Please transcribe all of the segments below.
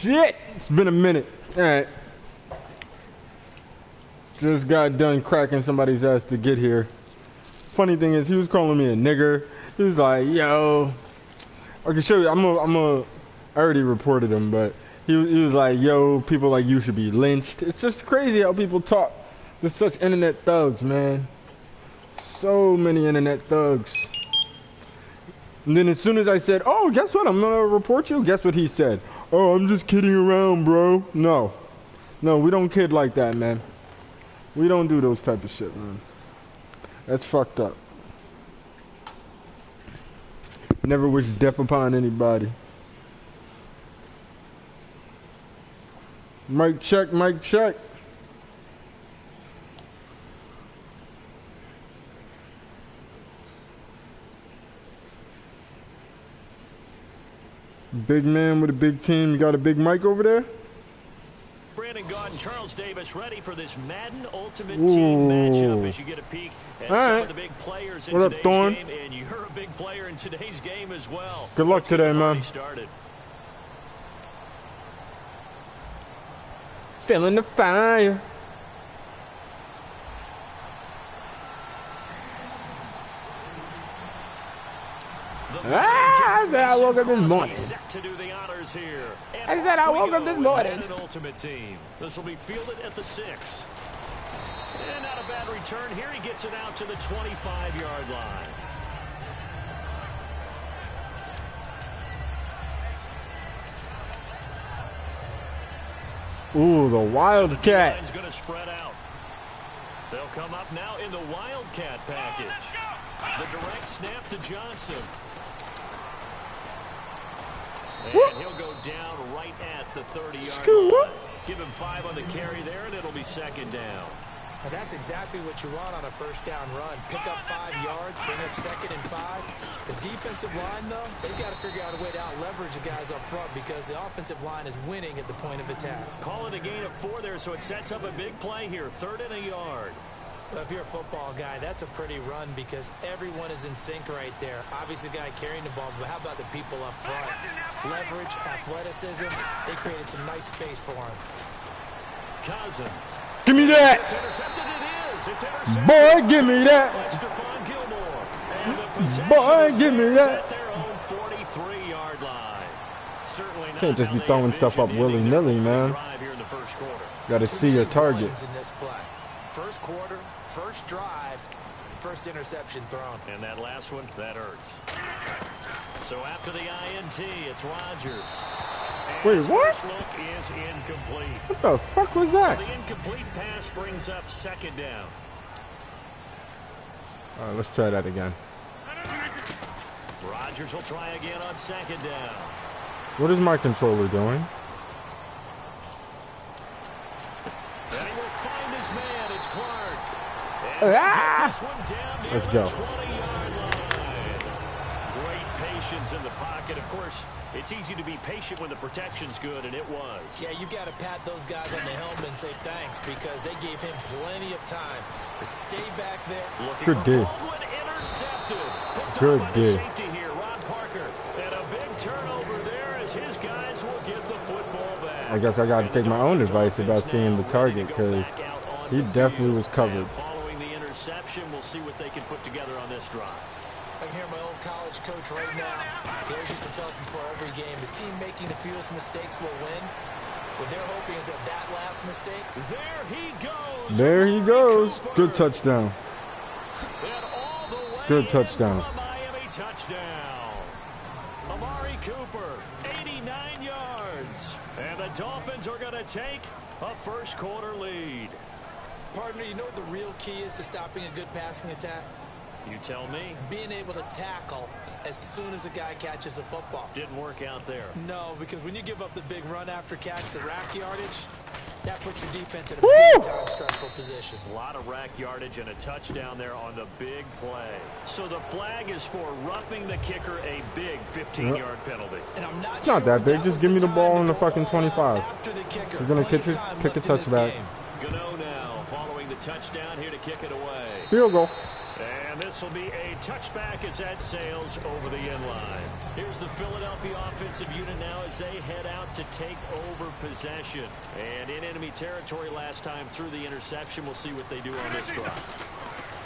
shit! It's been a minute. Alright. Just got done cracking somebody's ass to get here. Funny thing is, he was calling me a nigger. He was like, yo. I can show you. I already reported him, but he was like, yo, people like you should be lynched. It's just crazy how people talk. There's such internet thugs, man. So many internet thugs. And then as soon as I said, oh, guess what? I'm going to report you. Guess what he said? Oh, I'm just kidding around, bro. No. No, we don't kid like that, man. We don't do those type of shit, man. That's fucked up. Never wish death upon anybody. Mic check, mic check. Big man with a big team. You got a big mic over there? Brandon Gaudin, Charles Davis ready for this Madden Ultimate Team matchup as you get a peek at some of the big players in today's game. And you're a big player in today's game as well. Good luck today, man. Feeling the fire. I said I woke up this morning. I said I woke up this morning. Ultimate Team. This will be fielded at the 6. And not a bad return here. He gets it out to the 25-yard line. Ooh, the Wildcat. Line's going to spread out. They'll come up now in the Wildcat package. The direct snap to Johnson. And he'll go down right at the 30-yard line. Give him 5 on the carry there, and it'll be second down. And that's exactly what you want on a first down run. Pick up 5 yards, bring up 2nd and 5. The defensive line, though, they've got to figure out a way to out-leverage the guys up front because the offensive line is winning at the point of attack. Call it a gain of 4 there, so it sets up a big play here. 3rd and a yard. Well, if you're a football guy, that's a pretty run because everyone is in sync right there. Obviously, the guy carrying the ball, but how about the people up front? Leverage, athleticism, they created some nice space for him. Cousins. Give me that. It's intercepted. It is. It's intercepted. Boy, give me that. Stephon Gilmore. And the possession Boy, give me that. At their own 43-yard line. Certainly not. Can't just be throwing stuff up willy-nilly, man. Got to see your target. In this play. First quarter, first drive, first interception thrown. And that last one, that hurts. So after the INT, it's Rodgers. And wait, his what? First look is incomplete. What the fuck was that? So the incomplete pass brings up 2nd down. All right, let's try that again. Rodgers will try again on 2nd down. What is my controller doing? And he will find his man. It's Clark. And let's go. Great patience in the pocket. Of course, it's easy to be patient when the protection's good, and it was. Yeah, you got to pat those guys on the helmet and say thanks because they gave him plenty of time to stay back there. Looking good D. Good D. Safety here, Ron Parker. And a big turnover there as his guys will get the football back. I guess I got to take my own advice about seeing the target because he definitely was covered. Following the interception, we'll see what they can put together on this drive. I hear my old college coach right now. He always used to tell us before every game, the team making the fewest mistakes will win. What they're hoping is that last mistake. There he goes. There he goes. Good touchdown. Good touchdown. Miami touchdown. Amari Cooper, 89 yards. And the Dolphins are going to take a first quarter lead. Partner, you know what the real key is to stopping a good passing attack? You tell me. Being able to tackle as soon as a guy catches the football. Didn't work out there. No, because when you give up the big run after catch, the rack yardage, that puts your defense in a big-time stressful position. A lot of rack yardage and a touchdown there on the big play. So the flag is for roughing the kicker, a big 15-yard penalty. And I'm not it's not that big. Just give me the ball on the fucking 25. We're going to kick a touchback. Gano now following the touchdown here to kick it away. Field goal. And this will be a touchback as that sails over the end line. Here's the Philadelphia offensive unit now as they head out to take over possession. And in enemy territory last time through the interception. We'll see what they do on this drive.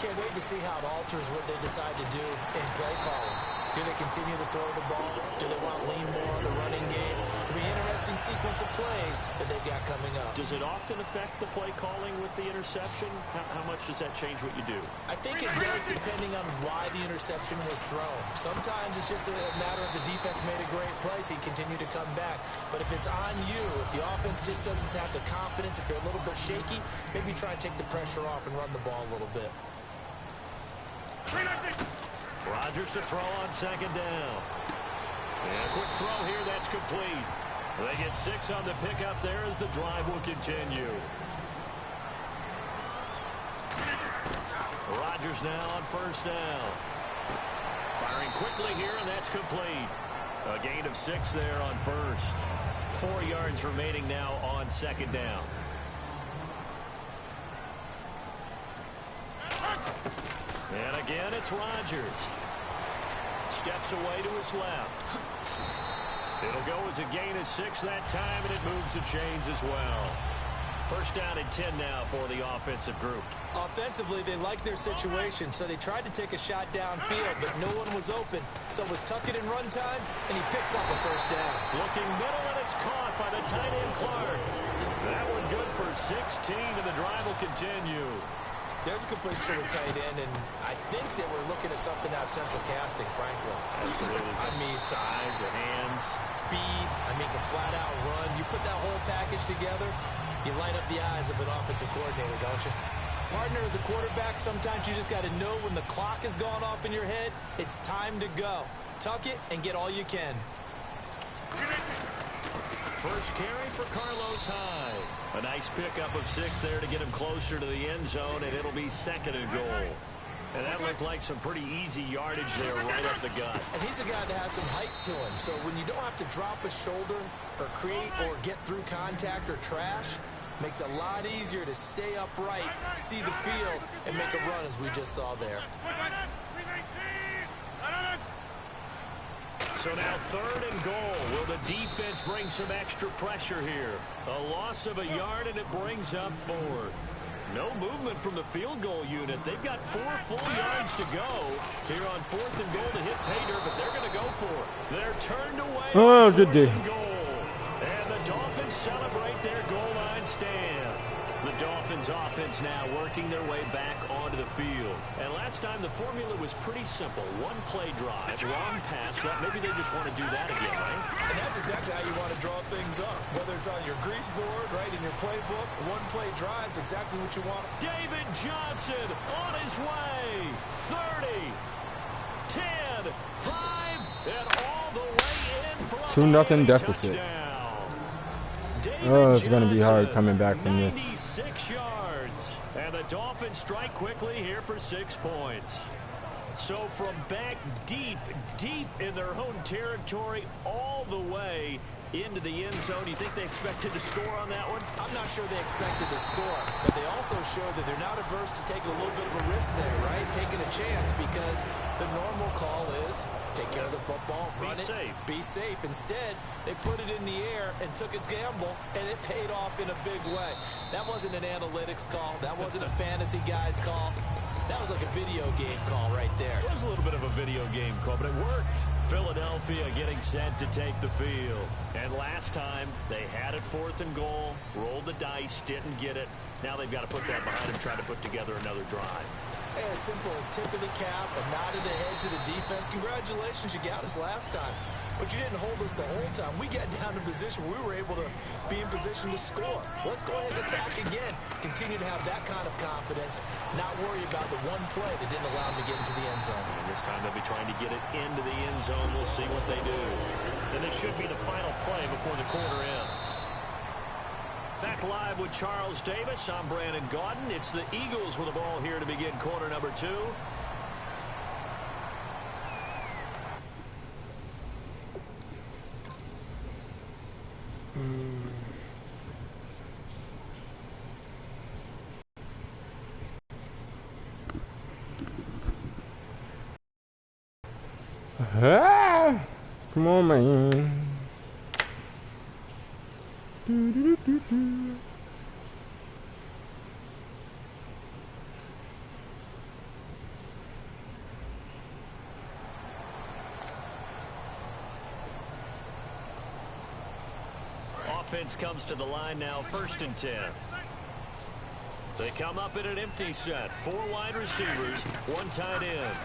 Can't wait to see how it alters what they decide to do in play calling. Do they continue to throw the ball? Do they want to lean more on the running game? It'll be an interesting sequence of plays that they've got coming up. Does it often affect the play calling with the interception? How much does that change what you do? I think it does depending on why the interception was thrown. Sometimes it's just a matter of the defense made a great play, so you continue to come back. But if it's on you, if the offense just doesn't have the confidence, if they're a little bit shaky, maybe try and take the pressure off and run the ball a little bit. Rodgers to throw on second down. And a quick throw here, that's complete. They get 6 on the pickup there as the drive will continue. Rodgers now on first down. Firing quickly here, and that's complete. A gain of 6 there on first. 4 yards remaining now on second down. And again, it's Rodgers. Steps away to his left. It'll go as a gain of 6 that time, and it moves the chains as well. First down and 10 now for the offensive group. Offensively, they like their situation, so they tried to take a shot downfield, but no one was open. So it was tuck it in run time, and he picks up a first down. Looking middle, and it's caught by the tight end Clark. That one good for 16, and the drive will continue. There's a completion to the tight end, and I think they were looking at something out of central casting, frankly. Absolutely. I mean, size, the hands. Speed. I mean, can flat out run. You put that whole package together, you light up the eyes of an offensive coordinator, don't you? Partner, as a quarterback, sometimes you just got to know when the clock has gone off in your head, it's time to go. Tuck it and get all you can. First carry for Carlos Hyde. A nice pickup of 6 there to get him closer to the end zone, and it'll be second and goal. And that looked like some pretty easy yardage there right up the gut. And he's a guy that has some height to him, so when you don't have to drop a shoulder or create or get through contact or trash, makes it a lot easier to stay upright, see the field, and make a run as we just saw there. So now third and goal. Will the defense bring some extra pressure here? A loss of a yard, and it brings up 4th. No movement from the field goal unit. They've got 4 full yards to go here on 4th and goal to hit Pater, but they're going to go for it. They're turned away. Oh, good day. Goal. And the Dolphins celebrate their goal line stand. The Dolphins offense now working their way back onto the field. And last time the formula was pretty simple. 1 play drive, long pass. Maybe they just want to do that again, right? And that's exactly how you want to draw things up. Whether it's on your grease board, right, in your playbook, 1 play drive is exactly what you want. David Johnson on his way. 30, 10, 5, and all the way in for a 2-0 deficit. touchdown. Oh, it's going to be hard coming back from this. 96 yards. And the Dolphins strike quickly here for 6 points. So from back deep in their own territory all the way into the end zone, you think they expected to score on that one? I'm not sure they expected to score, but they also showed that they're not averse to taking a little bit of a risk there, right? Taking a chance, because the normal call is take care of the football, run it, be safe. Instead, they put it in the air and took a gamble, and it paid off in a big way. That wasn't an analytics call. That wasn't a fantasy guy's call. That was like a video game call right there. It was a little bit of a video game call, but it worked. Philadelphia getting set to take the field. And last time, they had it 4th and goal, rolled the dice, didn't get it. Now they've got to put that behind them, try to put together another drive. Hey, a simple tip of the cap, a nod of the head to the defense. Congratulations, you got us last time. But you didn't hold us the whole time. We got down to position where we were able to be in position to score. Let's go ahead and attack again. Continue to have that kind of confidence. Not worry about the 1 play that didn't allow them to get into the end zone. And this time they'll be trying to get it into the end zone. We'll see what they do. And this should be the final play before the quarter ends. Back live with Charles Davis. I'm Brandon Gaudin. It's the Eagles with the ball here to begin quarter number 2. Oh man. Offense comes to the line now, 1st and 10. They come up in an empty set. 4 wide receivers, 1 tight end.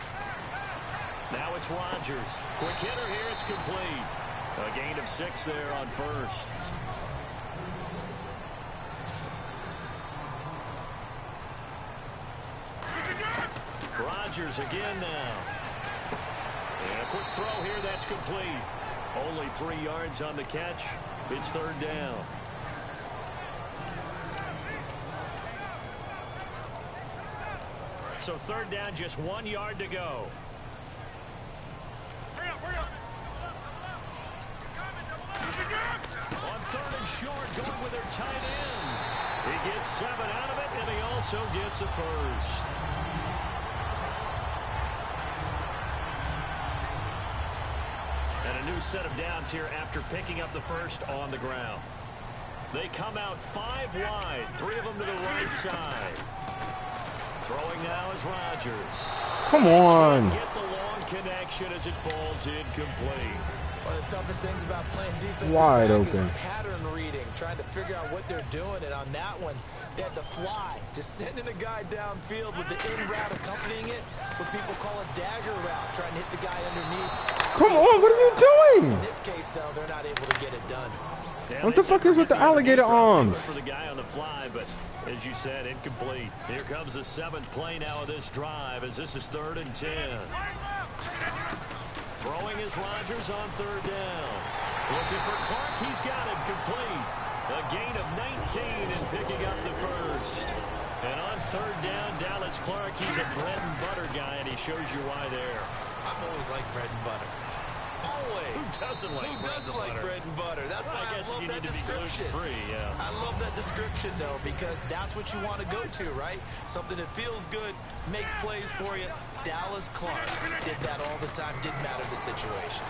Now it's Rodgers. Quick hitter here, it's complete. A gain of 6 there on 1st. Rodgers again now. And a quick throw here, that's complete. Only 3 yards on the catch. It's 3rd down. So 3rd down, just 1 yard to go. On 3rd and short, going with their tight end. He gets 7 out of it, and he also gets a 1st. And a new set of downs here after picking up the 1st on the ground. They come out 5 wide, 3 of them to the right side. Throwing now is Rodgers. Come on. Get the long connection as it falls incomplete. One of the toughest things about playing defensive Wide back open. is pattern reading, trying to figure out what they're doing. And on that one, they had the fly, just sending a guy downfield with the in route accompanying it, what people call a dagger route, trying to hit the guy underneath. Come on, what are you doing? In this case, though, they're not able to get it done. Yeah, What the fuck is with the alligator arms? For the guy on the fly, but as you said, incomplete. Here comes the 7th play now of this drive, as this is 3rd and 10. Throwing is Rodgers on 3rd down. Looking for Clark. He's got it complete. A gain of 19 and picking up the 1st. And on 3rd down, Dallas Clark, he's a bread and butter guy, and he shows you why there. I've always liked bread and butter. Always. Who doesn't like bread and butter? That's why I love that description. Yeah. I love that description, though, because that's what you want to go to, right? Something that feels good, makes plays for you. Dallas Clark did that all the time. Didn't matter the situation.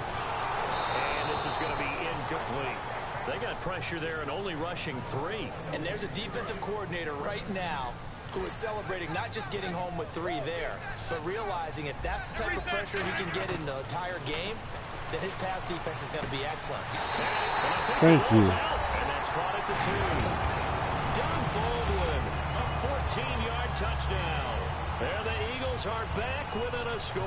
And this is going to be incomplete. They got pressure there and only rushing 3. And there's a defensive coordinator right now who is celebrating not just getting home with 3 there, but realizing if that's the type of pressure he can get in the entire game, then his pass defense is going to be excellent. Thank you. And that's caught at the 2. Doug Baldwin, a 14-yard touchdown. There the Eagles are back within a score.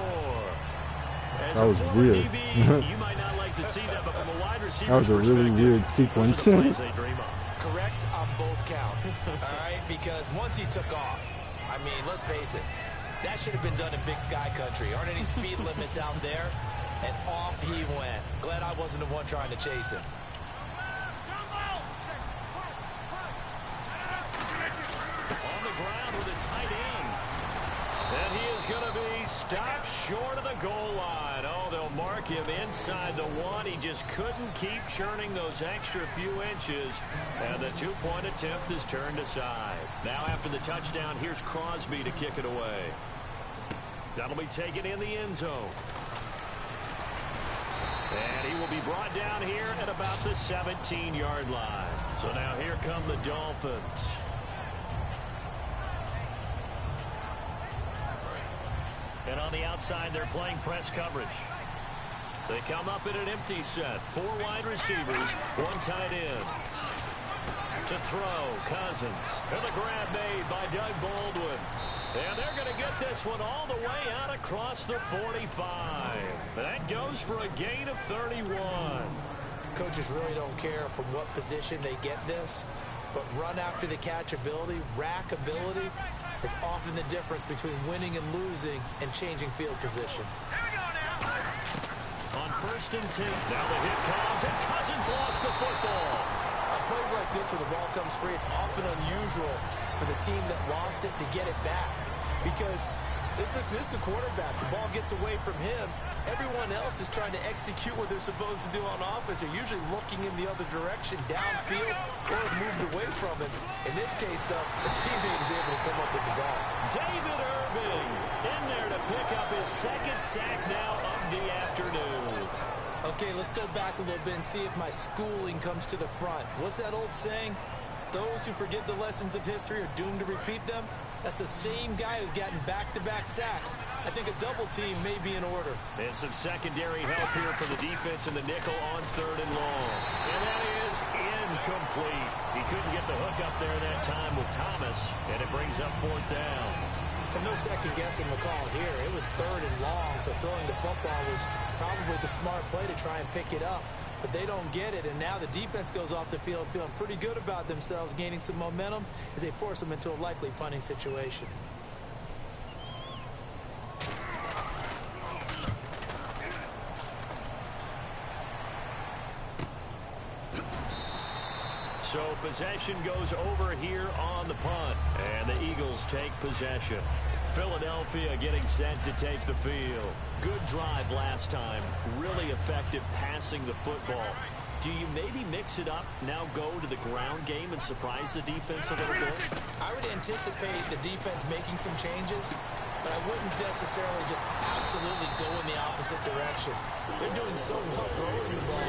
As That was a former weird. DB, you might not like to see that, but from a wide receiver That was a really weird sequence. those are the plays they dream of. Correct on both counts, all right? Because once he took off, I mean, let's face it, that should have been done in Big Sky Country. Aren't any speed limits out there? And off he went. Glad I wasn't the one trying to chase him. On the ground with a tight end. And he is going to be stopped short of the goal line. Oh, they'll mark him inside the 1. He just couldn't keep churning those extra few inches. And the 2-point attempt is turned aside. Now after the touchdown, here's Crosby to kick it away. That'll be taken in the end zone. And he will be brought down here at about the 17-yard line. So now here come the Dolphins. And on the outside, they're playing press coverage. They come up in an empty set. 4 wide receivers, 1 tight end. To throw, Cousins. And the grab made by Doug Baldwin. And they're going to get this one all the way out across the 45. That goes for a gain of 31. Coaches really don't care from what position they get this, but run after the catch ability, rack ability, is often the difference between winning and losing and changing field position. On 1st and 10, now the hit comes, and Cousins lost the football. On plays like this where the ball comes free, it's often unusual for the team that lost it to get it back, because this is the quarterback. The ball gets away from him. Everyone else is trying to execute what they're supposed to do on offense. They're usually looking in the other direction, downfield, or moved away from him. In this case, though, the teammate is able to come up with the ball. David Irving in there to pick up his 2nd sack now of the afternoon. Okay, let's go back a little bit and see if my schooling comes to the front. What's that old saying? Those who forget the lessons of history are doomed to repeat them. That's the same guy who's gotten back-to-back sacks. I think a double team may be in order. And some secondary help here for the defense in the nickel on 3rd and long. And that is incomplete. He couldn't get the hook up there that time with Thomas, and it brings up 4th down. And no second-guessing the call here. It was 3rd and long, so throwing the football was probably the smart play to try and pick it up. But they don't get it, and now the defense goes off the field feeling pretty good about themselves, gaining some momentum as they force them into a likely punting situation. So possession goes over here on the punt, and the Eagles take possession. Philadelphia getting set to take the field. Good drive last time. Really effective passing the football. Do you maybe mix it up, now go to the ground game and surprise the defense a little bit? I would anticipate the defense making some changes, but I wouldn't necessarily just absolutely go in the opposite direction. They're doing so well throwing the ball.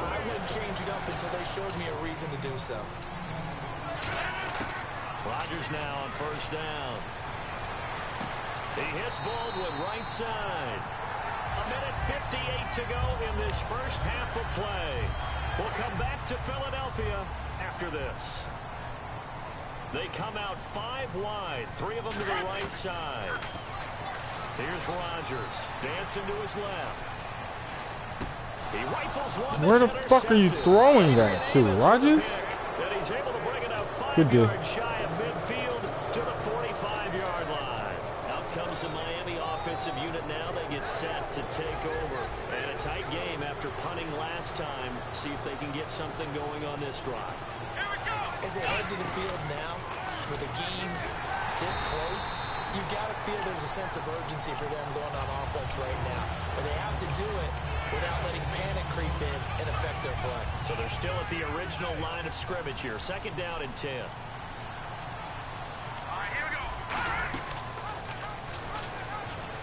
I wouldn't change it up until they showed me a reason to do so. Rodgers now on 1st down. He hits Baldwin right side. 1:58 to go in this first half of play. We'll come back to Philadelphia after this. They come out 5 wide, 3 of them to the right side. Here's Rodgers, dancing to his left. He rifles one. Where the fuck are you throwing that to, Rodgers? And he's able to bring it out 5 Good deal. yards shy of midfield to the 45-yard line. Out comes the Miami offensive unit now. They get set to take over. And a tight game after punting last time. See if they can get something going on this drive. As they head to the field now, with the game this close, you've got to feel there's a sense of urgency for them going on offense right now. But they have to do it without letting panic creep in and affect their play. So they're still at the original line of scrimmage here. 2nd down and 10.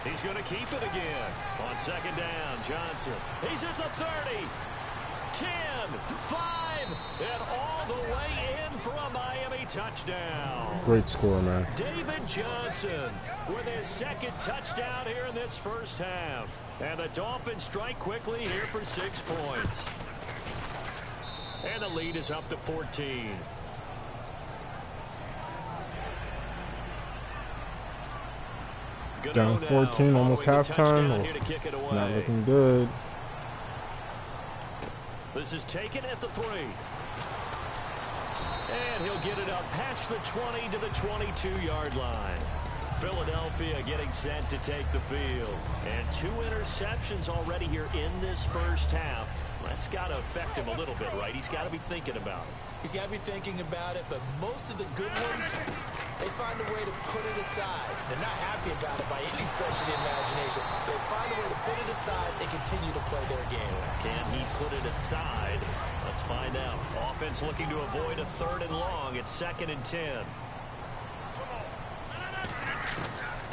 He's going to keep it again. On 2nd down, Johnson. He's at the 30. 10, 5, and all the way in for a Miami touchdown. Great score, man. David Johnson with his 2nd touchdown here in this first half. And the Dolphins strike quickly here for 6 points. And the lead is up to 14. Down 14, almost halftime. It's not looking good. This is taken at the 3. And he'll get it up past the 20 to the 22-yard line. Philadelphia getting set to take the field. And 2 interceptions already here in this first half. That's got to affect him a little bit, right? He's got to be thinking about it. He's got to be thinking about it, but most of the good ones, they find a way to put it aside. They're not happy about it by any stretch of the imagination. They find a way to put it aside and continue to play their game. Can he put it aside? Let's find out. Offense looking to avoid a 3rd and long. It's 2nd and 10.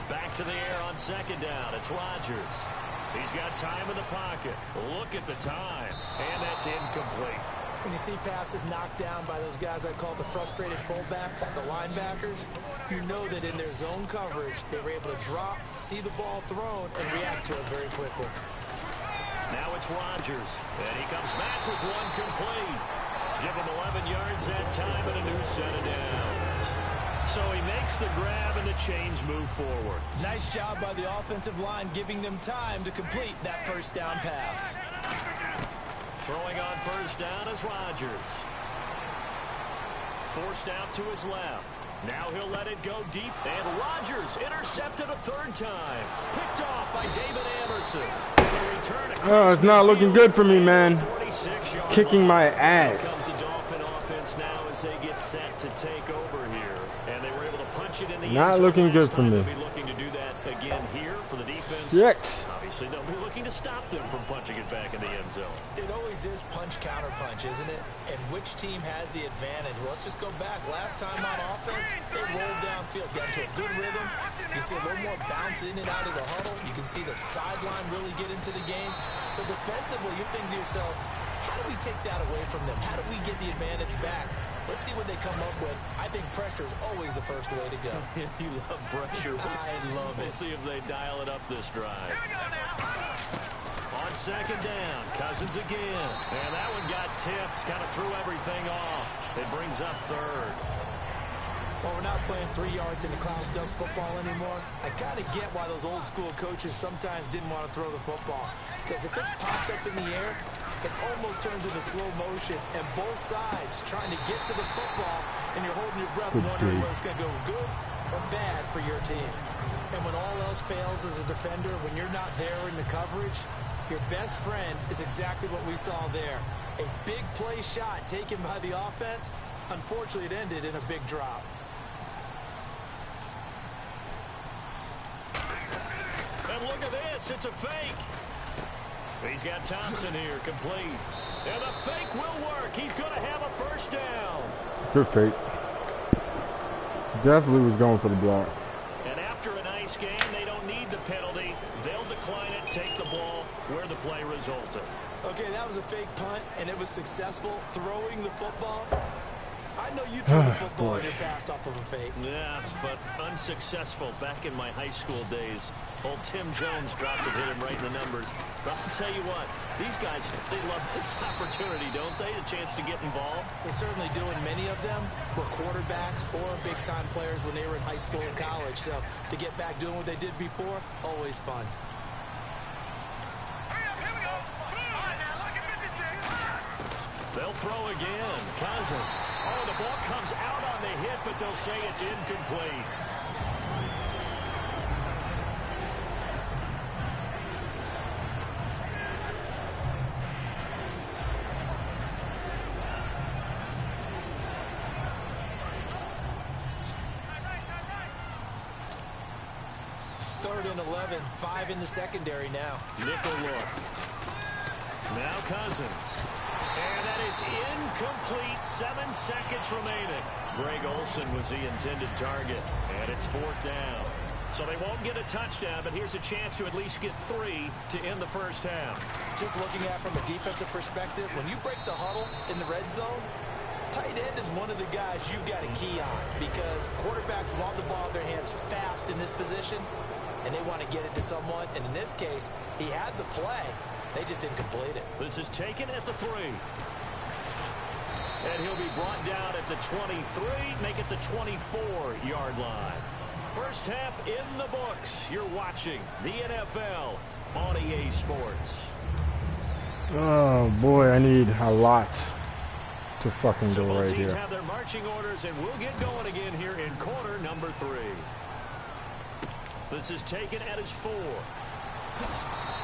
Back to the air on 2nd down. It's Rodgers. He's got time in the pocket. Look at the time. And that's incomplete. When you see passes knocked down by those guys I call the frustrated fullbacks, the linebackers, you know that in their zone coverage, they were able to drop, see the ball thrown, and react to it very quickly. Now it's Rodgers, and he comes back with 1 complete. Give him 11 yards that time and a new set of downs. So he makes the grab and the chains move forward. Nice job by the offensive line giving them time to complete that 1st down pass. Throwing on 1st down is Rodgers. Forced out to his left. Now he'll let it go deep. And Rodgers intercepted a 3rd time. Picked off by David Anderson. Oh, it's not looking good for me, man. Kicking my ass. Here comes the Dolphin offense now as they get set to take over here. And they were able to punch it in the Not looking good for me. They'll be looking to do that again here for the defense. Yet. obviously they'll be looking to stop them from punching it back in the end zone. It always is punch-counter-punch, isn't it? And which team has the advantage? Well, let's just go back. Last time on offense, they rolled downfield, got into a good rhythm. You can see a little more bounce in and out of the huddle. You can see the sideline really get into the game. So defensively, you're thinking to yourself, how do we take that away from them? How do we get the advantage back? Let's see what they come up with. I think pressure is always the first way to go. You love pressure. I love it. We'll see if they dial it up this drive. On second down, Cousins again. And that one got tipped, kind of threw everything off. It brings up third. Well, we're not playing 3 yards in the cloud dust football anymore. I kind of get why those old school coaches sometimes didn't want to throw the football. Because if it's popped up in the air, it almost turns into slow motion. And both sides trying to get to the football, and you're holding your breath wondering whether it's going to go good or bad for your team. And when all else fails as a defender, when you're not there in the coverage, your best friend is exactly what we saw there. A big play shot taken by the offense. Unfortunately, it ended in a big drop. And look at this, it's a fake. He's got Thompson here, complete. And the fake will work. He's going to have a first down. Good fake. Definitely was going for the block. And after a nice game, they don't need the penalty. They'll decline it, take the ball where the play resulted. Okay, that was a fake punt, and it was successful. Throwing the football. I know you threw the football and you passed off of a fake. Yeah, but unsuccessful back in my high school days. Old Tim Jones dropped it, hit him right in the numbers. But I'll tell you what, these guys, they love this opportunity, don't they? A chance to get involved. They certainly do, and many of them were quarterbacks or big-time players when they were in high school and college. So to get back doing what they did before, always fun. They'll throw again. Cousins. Oh, the ball comes out on the hit, but they'll say it's incomplete. Third and 11, 5 in the secondary now. Nickel look. Now Cousins. And that is incomplete. 7 seconds remaining. Greg Olsen was the intended target. And it's 4th down. So they won't get a touchdown, but here's a chance to at least get 3 to end the first half. Just looking at it from a defensive perspective, when you break the huddle in the red zone, tight end is one of the guys you've got to key on because quarterbacks want the ball in their hands fast in this position, and they want to get it to someone. And in this case, he had the play. They just didn't complete it. This is taken at the 3. And he'll be brought down at the 23, make it the 24-yard line. First half in the books. You're watching the NFL on EA Sports. Oh, boy, I need a lot to fucking go right here. Both teams have their marching orders, and we'll get going again here in quarter number 3. This is taken at his 4.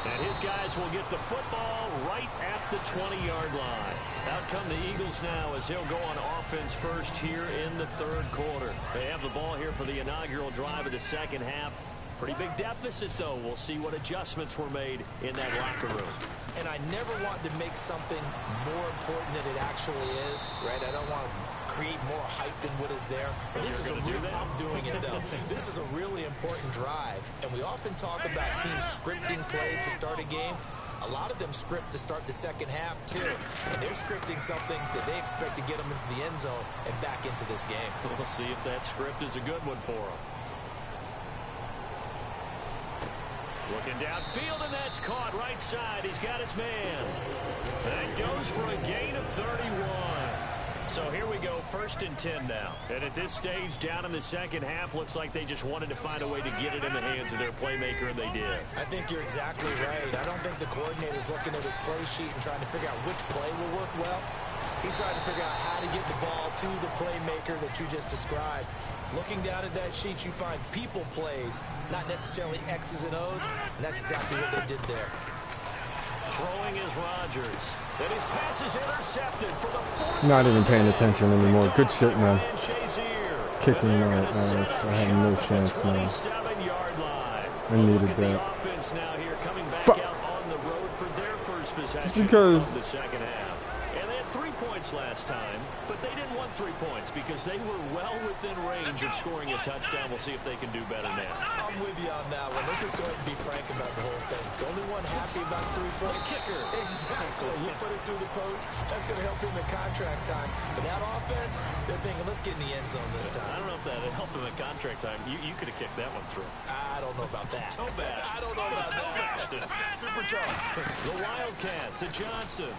And his guys will get the football right at the 20-yard line. Out come the Eagles now as he'll go on offense first here in the 3rd quarter. They have the ball here for the inaugural drive of the second half. Pretty big deficit, though. We'll see what adjustments were made in that locker room. And I never want to make something more important than it actually is, right? I don't want to create more hype than what is there. But this is a real, I'm doing it, though. This is a really important drive. And we often talk about teams scripting plays to start a game. A lot of them script to start the second half, too. And they're scripting something that they expect to get them into the end zone and back into this game. We'll see if that script is a good one for them. Looking downfield, and that's caught right side. He's got his man. That goes for a gain of 31. So here we go, 1st and 10 now. And at this stage, down in the second half, looks like they just wanted to find a way to get it in the hands of their playmaker, and they did. I think you're exactly right. I don't think the coordinator's looking at his play sheet and trying to figure out which play will work well. He's trying to figure out how to get the ball to the playmaker that you just described. Looking down at that sheet, you find people plays, not necessarily X's and O's, and that's exactly what they did there. Throwing is Rodgers. And his pass is intercepted for the 4th. Not even paying attention anymore. Good shit, man. Kicking out. I have no chance now. I needed that. because the second half. And they had 3 points last time, but they didn't want 3 points because they were well within range of scoring a touchdown. We'll see if they can do better now. I'm with you on that one. Let's just go ahead and be frank about the whole thing. The only one happy about 3-point kicker. Exactly. You put it through the post. That's going to help him in contract time. But that offense, they're thinking, let's get in the end zone this time. I don't know if that helped him in contract time. You could have kicked that one through. I don't know about that. Toe bash. I don't know about that. Super tough. The Wildcat to Johnson.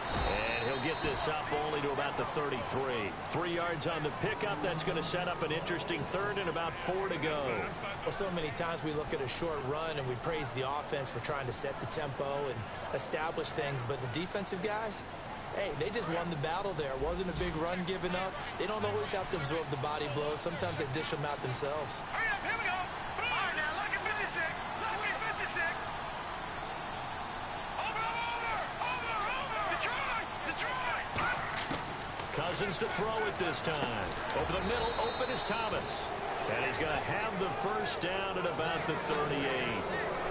And he'll get this up only to about the 33. 3 yards on the pickup. That's going to set up an interesting third and about 4 to go. Well, so many times we look at a short run and we praise the offense for trying to set the tempo and establish things. But the defensive guys, hey, they just won the battle there. It wasn't a big run given up. They don't always have to absorb the body blows. Sometimes they dish them out themselves. Hurry up, here we go. All right, now, look at 56. Look at 56. Cousins to throw it this time. Over the middle, open is Thomas. And he's going to have the first down at about the 38.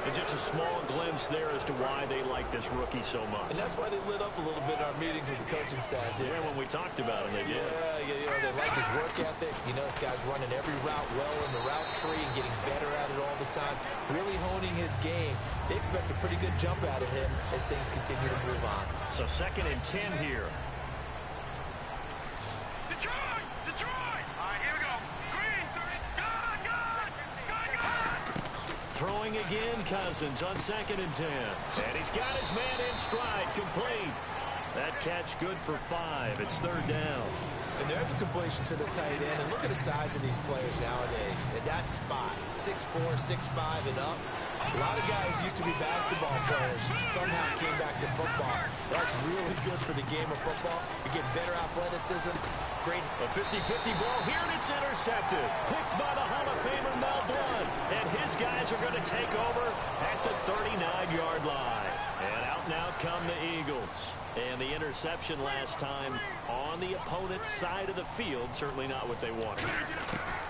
And just a small glimpse there as to why they like this rookie so much. And that's why they lit up a little bit in our meetings with the coaching staff. Yeah, when we talked about him, they did. Yeah, you know, they like his work ethic. You know, this guy's running every route well in the route tree and getting better at it all the time. Really honing his game. They expect a pretty good jump out of him as things continue to move on. So 2nd and 10 here. Detroit! All right, here we go. Green, 30. Good. Throwing again, Cousins on 2nd and 10. And he's got his man in stride, complete. That catch good for 5. It's 3rd down. And there's a completion to the tight end. And look at the size of these players nowadays. At that spot, 6'4", 6'5", and up. A lot of guys used to be basketball players. Somehow came back to football. That's really good for the game of football. You get better athleticism. Great. A 50-50 ball here, and it's intercepted. Picked by the Hall of Famer MadBlackGuy. And his guys are going to take over at the 39-yard line. And out now come the Eagles. And the interception last time on the opponent's side of the field. Certainly not what they wanted.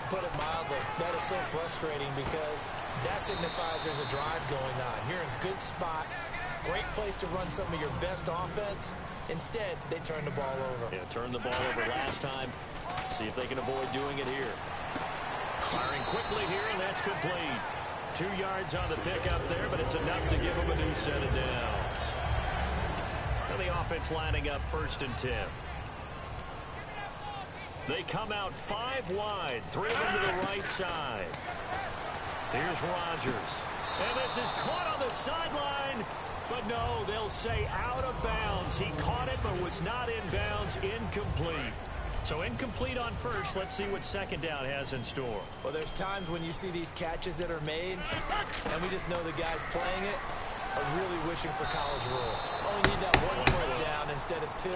Put it mildly, that is so frustrating because that signifies there's a drive going on. You're in a good spot, great place to run some of your best offense. Instead, they turn the ball over. Yeah, turned the ball over last time. See if they can avoid doing it here. Firing quickly here, and that's complete. 2 yards on the pickup there, but it's enough to give them a new set of downs. And the offense lining up 1st and 10. They come out 5 wide, 3 of them to the right side. Here's Rodgers. And this is caught on the sideline. But no, they'll say out of bounds. He caught it, but was not in bounds. Incomplete. So incomplete on 1st. Let's see what 2nd down has in store. Well, there's times when you see these catches that are made, and we just know the guys playing it are really wishing for college rules. Only need that 1 foot down instead of 2.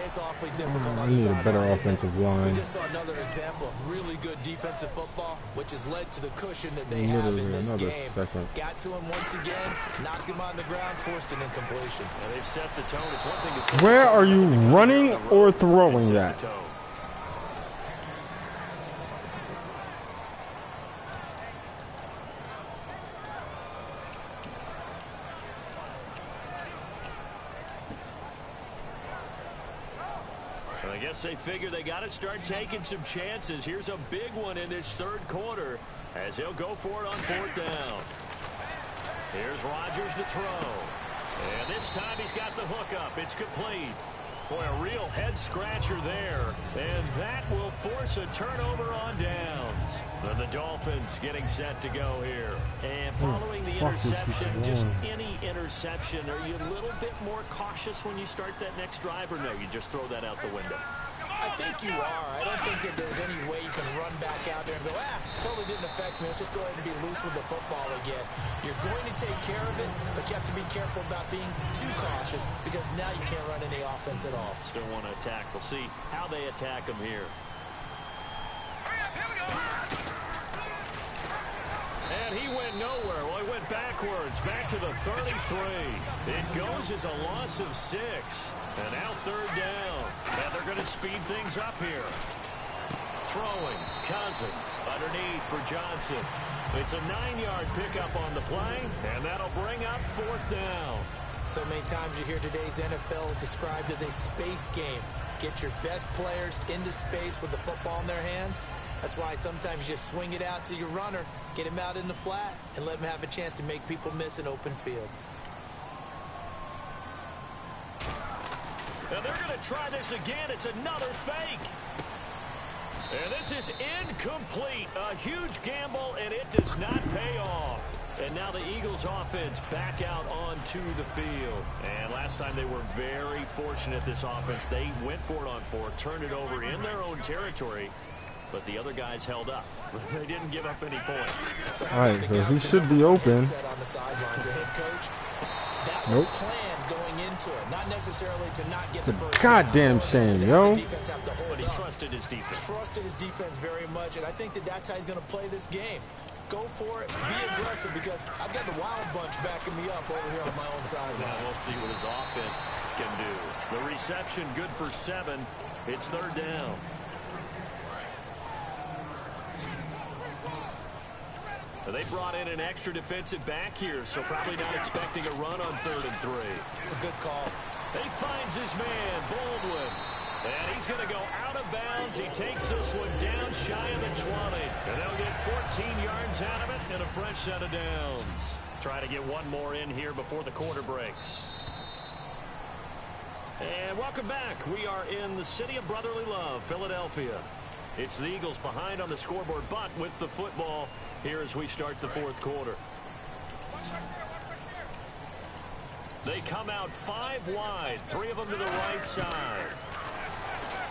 It's awfully difficult. I need a better offensive line. We just saw another example of really good defensive football, which has led to the cushion that they have in this game. Got to him once again, knocked him on the ground, forced an incompletion. And they've set the tone. It's one thing to set Where are you running or throwing that? I guess they figure they got to start taking some chances. Here's a big one in this 3rd quarter as he'll go for it on 4th down. Here's Rodgers to throw. And this time he's got the hook up. It's complete. Boy, a real head-scratcher there. And that will force a turnover on downs. And the Dolphins getting set to go here. And following the interception, just any interception, are you a little bit more cautious when you start that next drive, or no, you just throw that out the window? I think you are. I don't think that there's any way you can run back out there and go, totally didn't affect me. Let's just go ahead and be loose with the football again. You're going to take care of it, but you have to be careful about being too cautious because now you can't run any offense at all. Still want to attack. We'll see how they attack him here. Hurry up, here we go. And he went nowhere. Well, he went backwards, back to the 33. It goes as a loss of 6. And now 3rd down. And they're going to speed things up here. Throwing. Cousins underneath for Johnson. It's a 9-yard pickup on the play, and that'll bring up 4th down. So many times you hear today's NFL described as a space game. Get your best players into space with the football in their hands. That's why sometimes you just swing it out to your runner, get him out in the flat, and let him have a chance to make people miss an open field. And they're going to try this again. It's another fake. And this is incomplete. A huge gamble, and it does not pay off. And now the Eagles offense back out onto the field. And last time they were very fortunate, this offense. They went for it on fourth, turned it over in their own territory, but the other guys held up. They didn't give up any points. All right, so he should be open. Nope. Planned going into it, not necessarily to not get the first. Goddamn shame, yo. But he trusted his defense. Trusted his defense very much, and I think that's how he's going to play this game. Go for it, be aggressive, because I've got the wild bunch backing me up over here on my own side. Now we'll see what his offense can do. The reception good for 7. It's third down. They brought in an extra defensive back here, so probably not expecting a run on 3rd and 3. A good call. He finds his man, Baldwin. And he's going to go out of bounds. He takes this one down shy of the 20. And they'll get 14 yards out of it and a fresh set of downs. Try to get one more in here before the quarter breaks. And welcome back. We are in the city of brotherly love, Philadelphia. It's the Eagles behind on the scoreboard, but with the football here as we start the fourth quarter. They come out 5 wide, 3 of them to the right side.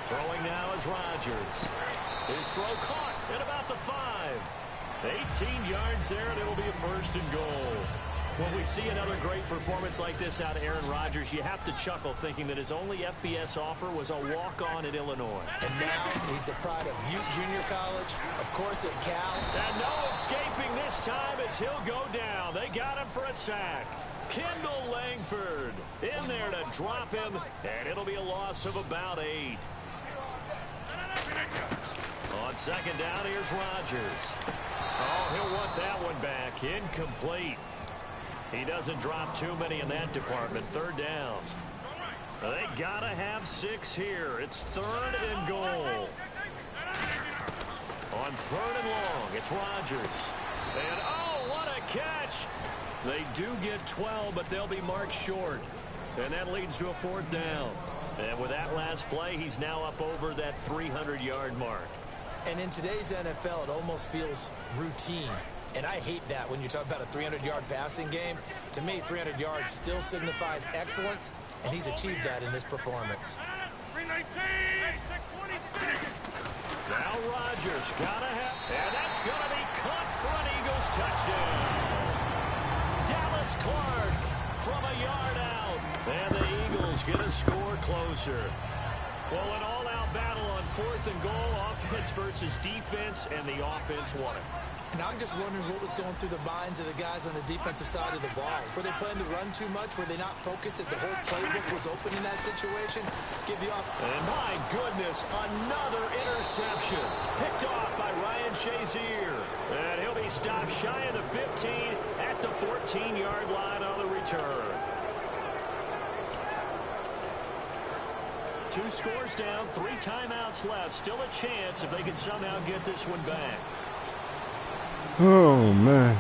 Throwing now is Rodgers. His throw caught at about the 5. 18 yards there, and it'll be a 1st and goal. When we see another great performance like this out of Aaron Rodgers, you have to chuckle thinking that his only FBS offer was a walk-on at Illinois. And now he's the pride of Butte Junior College, of course at Cal. And no escaping this time as he'll go down. They got him for a sack. Kendall Langford in there to drop him, and it'll be a loss of about 8. On 2nd down, here's Rodgers. Oh, he'll want that one back. Incomplete. He doesn't drop too many in that department. 3rd down. They gotta have 6 here. It's 3rd and goal. On 3rd and long, it's Rodgers. And oh, what a catch! They do get 12, but they'll be marked short. And that leads to a 4th down. And with that last play, he's now up over that 300-yard mark. And in today's NFL, it almost feels routine. And I hate that when you talk about a 300-yard passing game. To me, 300 yards still signifies excellence, and he's achieved that in this performance. Now Rodgers gotta have, and that's gonna be caught for an Eagles touchdown. Dallas Clark from a yard out, and the Eagles get a score closer. Well, an all-out battle on 4th and goal, offense versus defense, and the offense won it. And I'm just wondering what was going through the minds of the guys on the defensive side of the ball. Were they playing to run too much? Were they not focused that the whole playbook was open in that situation? Give you off. And my goodness, another interception. Picked off by Ryan Shazier. And he'll be stopped shy of the 15 at the 14-yard line on the return. 2 scores down, 3 timeouts left. Still a chance if they can somehow get this one back. Oh, man.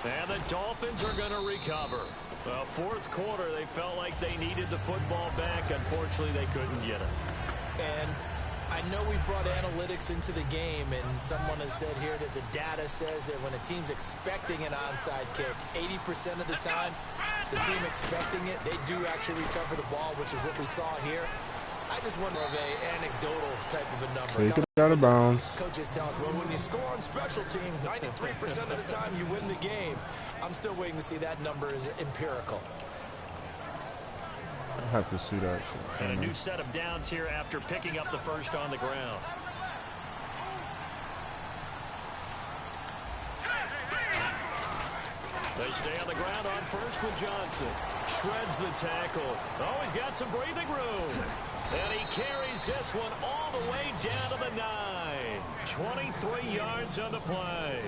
And the Dolphins are going to recover. Well, 4th quarter, they felt like they needed the football back. Unfortunately, they couldn't get it. And I know we brought analytics into the game, and someone has said here that the data says that when a team's expecting an onside kick, 80% of the time, the team expecting it, they do actually recover the ball, which is what we saw here. I just wonder of an anecdotal type of a number. Take it out of bounds. Coaches tell us, well, when you score on special teams, 93% of the time you win the game. I'm still waiting to see that number is empirical. I have to see that shit. And a new set of downs here after picking up the first on the ground. They stay on the ground on first with Johnson. Shreds the tackle. Oh, he's got some breathing room. And he carries this one all the way down to the 9. 23 yards on the play.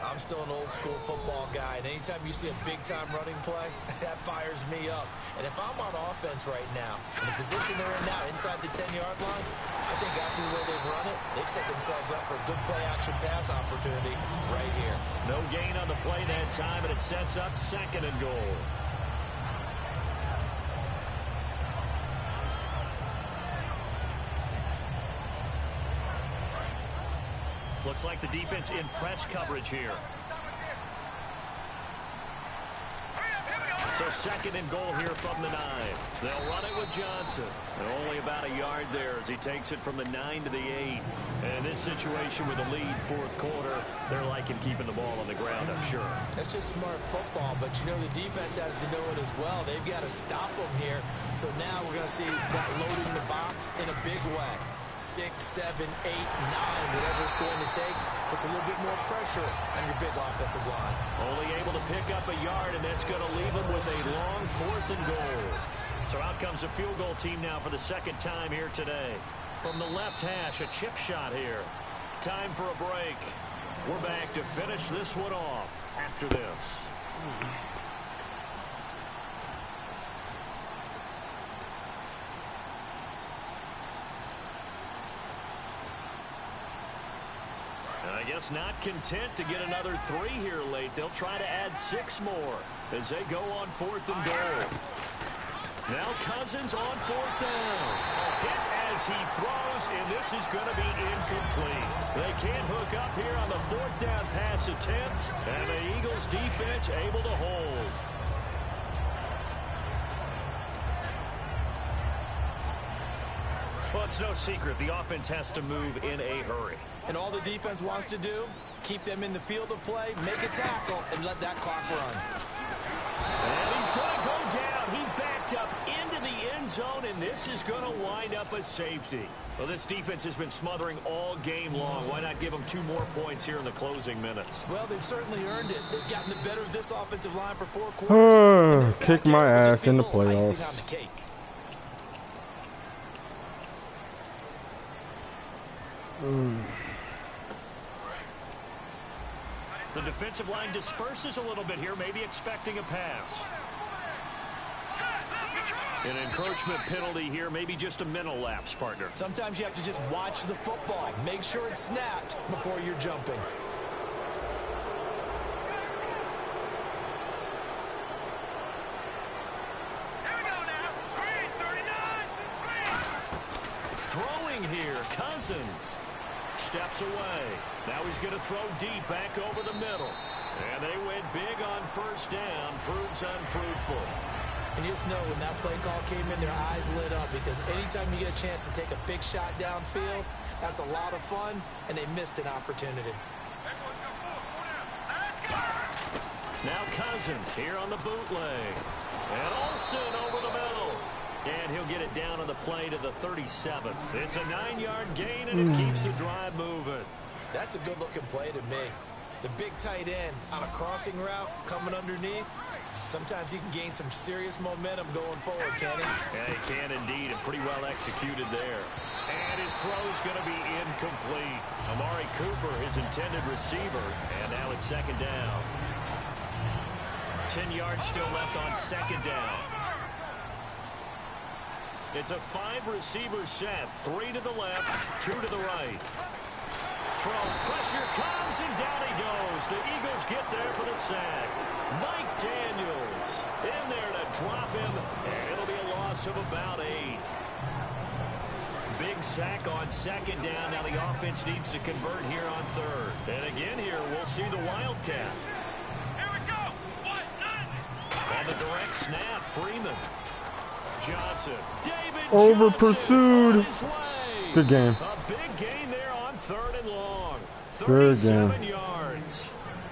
I'm still an old-school football guy, and anytime you see a big-time running play, that fires me up. And if I'm on offense right now, in the position they're in now, inside the 10-yard line, I think after the way they've run it, they've set themselves up for a good play-action pass opportunity right here. No gain on the play that time, and it sets up 2nd and goal. Looks like the defense in press coverage here. So 2nd and goal here from the 9. They'll run it with Johnson. And only about a yard there as he takes it from the 9 to the 8. And in this situation with a lead 4th quarter, they're liking keeping the ball on the ground, I'm sure. That's just smart football, but you know the defense has to know it as well. They've got to stop them here. So now we're going to see that loading the box in a big way. 6, 7, 8, 9, whatever it's going to take, puts a little bit more pressure on your big offensive line. Only able to pick up a yard, and that's going to leave them with a long 4th and goal. So out comes a field goal team now for the 2nd time here today. From the left hash, a chip shot here. Time for a break. We're back to finish this one off after this. I guess not content to get another 3 here late. They'll try to add 6 more as they go on 4th and goal. Now Cousins on 4th down. A hit as he throws, and this is going to be incomplete. They can't hook up here on the 4th down pass attempt, and the Eagles defense able to hold. Well, it's no secret the offense has to move in a hurry. And all the defense wants to do, keep them in the field of play, make a tackle, and let that clock run. And he's going to go down. He backed up into the end zone, and this is going to wind up a safety. Well, this defense has been smothering all game long. Why not give them 2 more points here in the closing minutes? Well, they've certainly earned it. They've gotten the better of this offensive line for 4 quarters. Kick my ass in the playoffs. Icing on the cake. The defensive line disperses a little bit here, maybe expecting a pass. An encroachment penalty here, maybe just a mental lapse, partner. Sometimes you have to just watch the football. Make sure it's snapped before you're jumping. Here we go now. Green, 39. Throwing here, Cousins. Steps away. Now he's going to throw deep back over the middle. And they went big on 1st down. Proves unfruitful. And you just know when that play call came in, their eyes lit up because anytime you get a chance to take a big shot downfield, that's a lot of fun, and they missed an opportunity. Now Cousins here on the bootleg. And Olsen over the middle. And he'll get it down on the play to the 37. It's a 9-yard gain, and it keeps the drive moving. That's a good-looking play to me. The big tight end on a crossing route coming underneath. Sometimes he can gain some serious momentum going forward, can he? Yeah, he can indeed, and pretty well executed there. And his throw's going to be incomplete. Amari Cooper, his intended receiver, and now it's 2nd down. 10 yards still left on 2nd down. It's a 5-receiver set. 3 to the left, 2 to the right. Throw, pressure comes, and down he goes. The Eagles get there for the sack. Mike Daniels in there to drop him, and it'll be a loss of about 8. Big sack on 2nd down. Now the offense needs to convert here on 3rd. And again here, we'll see the Wildcat. Here we go. 1, 9. On the direct snap, Freeman. Johnson. David Over Johnson pursued. on his way. Good game. A big gain there on 3rd and long. Good 37 game. yards.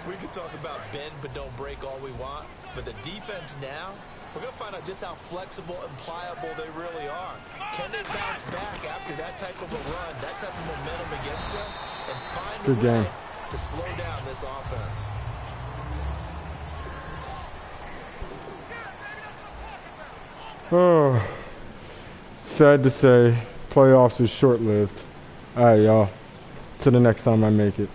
We can talk about bend but don't break all we want, but the defense now, we're going to find out just how flexible and pliable they really are. Can they bounce back after that type of a run, that type of momentum against them, and find Good a way game. to slow down this offense? Oh, Sad to say, playoffs is short-lived. All right, y'all. Till the next time I make it.